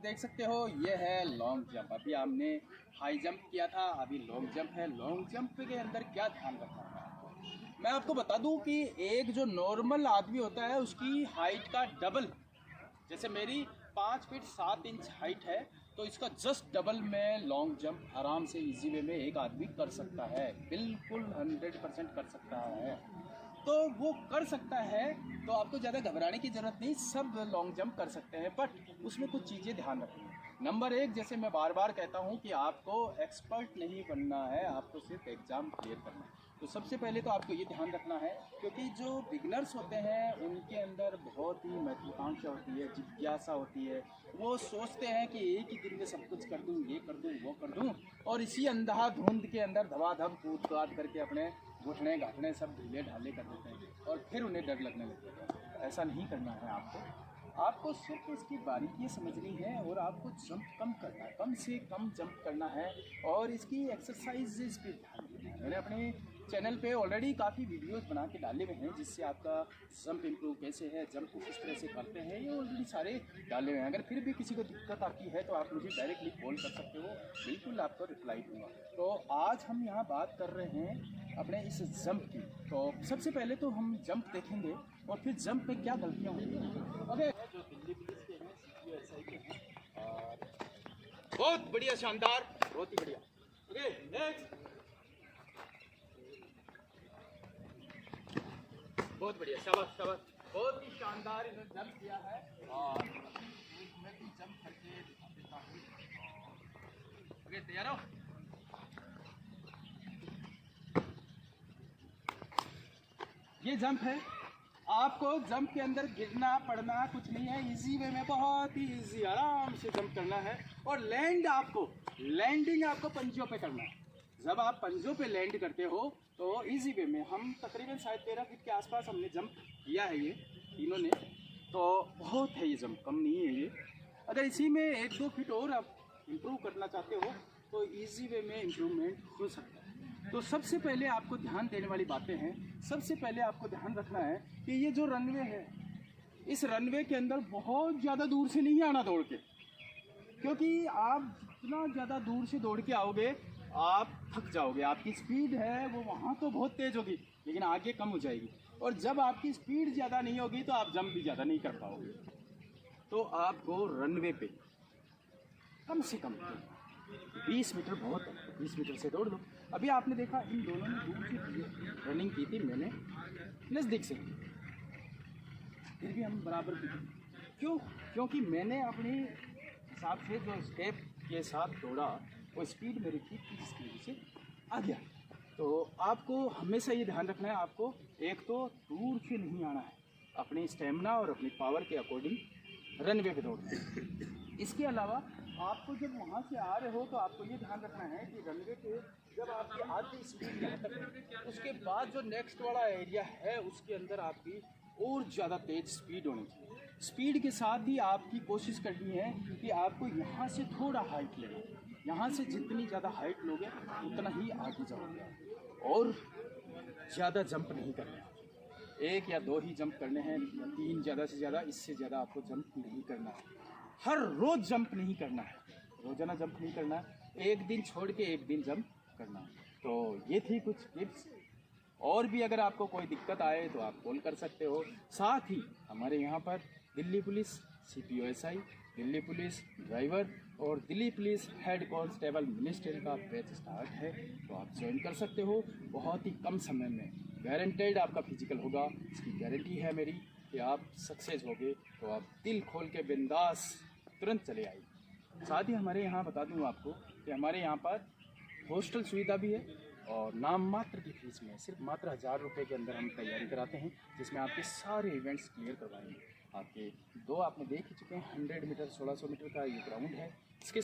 देख सकते हो ये है लॉन्ग जंप। अभी हमने हाई जंप किया था, अभी लॉन्ग जंप है। लॉन्ग जंप के अंदर क्या ध्यान रखना है आपको, मैं आपको बता दूं कि एक जो नॉर्मल आदमी होता है उसकी हाइट का डबल, जैसे मेरी 5 फीट 7 इंच हाइट है, तो इसका जस्ट डबल में लॉन्ग जंप आराम से इजी वे में एक आदमी कर सकता है, बिल्कुल 100% कर सकता है। तो वो कर सकता है, तो आपको ज़्यादा घबराने की ज़रूरत नहीं, सब लॉन्ग जंप कर सकते हैं। बट उसमें कुछ चीज़ें ध्यान रखनी है। नंबर 1, जैसे मैं बार बार कहता हूँ कि आपको एक्सपर्ट नहीं बनना है, आपको सिर्फ एग्ज़ाम क्लियर करना है। तो सबसे पहले तो आपको ये ध्यान रखना है, क्योंकि जो बिगनर्स होते हैं उनके अंदर बहुत ही महत्वाकांक्षा होती है, जिज्ञासा होती है। वो सोचते हैं कि एक ही दिन में सब कुछ कर दूँ, ये कर दूँ, वो कर दूँ, और इसी अंधाधुंध के अंदर धमाधम कूद काट करके अपने घुटने घाटने सब ढीले ढाले कर देते हैं और फिर उन्हें डर लगने लगता है। ऐसा नहीं करना है आपको सिर्फ इसकी बारीकियाँ समझनी है और आपको जंप कम करना है, कम से कम जंप करना है और इसकी एक्सरसाइजेज पे ध्यान देना है। मैंने अपने चैनल पे ऑलरेडी काफ़ी वीडियोस बना के डाले हुए हैं, जिससे आपका जंप इम्प्रूव कैसे है, जंप को किस तरह से करते हैं, ये ऑलरेडी सारे डाले हुए हैं। अगर फिर भी किसी को दिक्कत आती है तो आप मुझे डायरेक्टली कॉल कर सकते हो, बिल्कुल आपको रिप्लाई दूँगा। तो आज हम यहाँ बात कर रहे हैं अपने इस जंप की। तो सबसे पहले तो हम जंप देखेंगे और फिर जंप में क्या गलतियाँ होती हैं। ओके, जो दिल्ली पुलिस के हैं, CPO/SI के हैं, और बहुत बढ़िया, शानदार, बहुत ही बढ़िया। Okay, next. बहुत बढ़िया, शाबाश शाबाश, बहुत ही शानदार इन्होंने जंप किया है और मैं भी जंप करके दिखा देता हूँ। ओके, तैयार हो? ये जंप है। आपको जंप के अंदर गिरना पड़ना कुछ नहीं है, इजी वे में, बहुत ही इजी, आराम से जंप करना है। और लैंडिंग आपको पंजों पे करना है। जब आप पंजों पे लैंड करते हो तो इजी वे में, हम तकरीबन शायद 13 फीट के आसपास हमने जंप किया है ये तीनों ने, तो बहुत है ये जंप, कम नहीं है ये। अगर इसी में 1-2 फीट और आप इम्प्रूव करना चाहते हो तो इजी वे में इम्प्रूवमेंट हो सकता है। तो सबसे पहले आपको ध्यान देने वाली बातें हैं। सबसे पहले आपको ध्यान रखना है कि ये जो रनवे है, इस रनवे के अंदर बहुत ज़्यादा दूर से नहीं आना दौड़ के, क्योंकि आप जितना ज़्यादा दूर से दौड़ के आओगे आप थक जाओगे। आपकी स्पीड है वो वहाँ तो बहुत तेज़ होगी, लेकिन आगे कम हो जाएगी। और जब आपकी स्पीड ज़्यादा नहीं होगी तो आप जंप भी ज़्यादा नहीं कर पाओगे। तो आपको रनवे पे कम से कम 20 मीटर बहुत है, 20 मीटर से दौड़ लो। अभी आपने देखा इन दोनों ने दूर से रनिंग की थी, मैंने नज़दीक से, फिर भी हम बराबर की थी। क्यों? क्योंकि मैंने अपने हिसाब से जो स्टेप के साथ दौड़ा वो स्पीड मेरी थी 30 की वजह से आ गया। तो आपको हमेशा ये ध्यान रखना है, आपको एक तो दूर से नहीं आना है, अपनी स्टेमिना और अपनी पावर के अकॉर्डिंग रनवे पे दौड़ना है। इसके अलावा आपको जब वहाँ से आ रहे हो तो आपको ये ध्यान रखना है कि रनवे पे जब आपकी आधी स्पीड यहाँ तक है, उसके बाद जो नेक्स्ट वाला एरिया है उसके अंदर आपकी और ज़्यादा तेज़ स्पीड होनी चाहिए। स्पीड के साथ ही आपकी कोशिश करनी है कि आपको यहाँ से थोड़ा हाइट लेना है। यहाँ से जितनी ज़्यादा हाइट लोगे उतना ही आगे जाओगे और ज़्यादा जंप नहीं करना है। 1 या 2 ही जंप करने हैं, 3 ज़्यादा से ज़्यादा, इससे ज़्यादा आपको जंप नहीं करना है। हर रोज़ जंप नहीं करना है, रोज़ाना जंप नहीं करना है, एक दिन छोड़ के एक दिन जंप करना है। तो ये थी कुछ टिप्स। और भी अगर आपको कोई दिक्कत आए तो आप कॉल कर सकते हो। साथ ही हमारे यहाँ पर Delhi police CPO/SI, Delhi police driver और Delhi police head constable ministerial का बैच स्टार्ट है, तो आप ज्वाइन कर सकते हो। बहुत ही कम समय में गारंटेड आपका फिजिकल होगा, इसकी गारंटी है मेरी कि आप सक्सेस होगे। तो आप दिल खोल के बिंदास तुरंत चले आइए। साथ ही हमारे यहाँ बता दूँ आपको कि हमारे यहाँ पर हॉस्टल सुविधा भी है और नाम मात्र की फीस में, सिर्फ मात्र 1000 रुपये के अंदर हम तैयारी कराते हैं, जिसमें आपके सारे इवेंट्स क्लियर करवाएंगे। आपके 2 आपने देख ही चुके हैं, 100 मीटर 1600 मीटर का ये ग्राउंड है,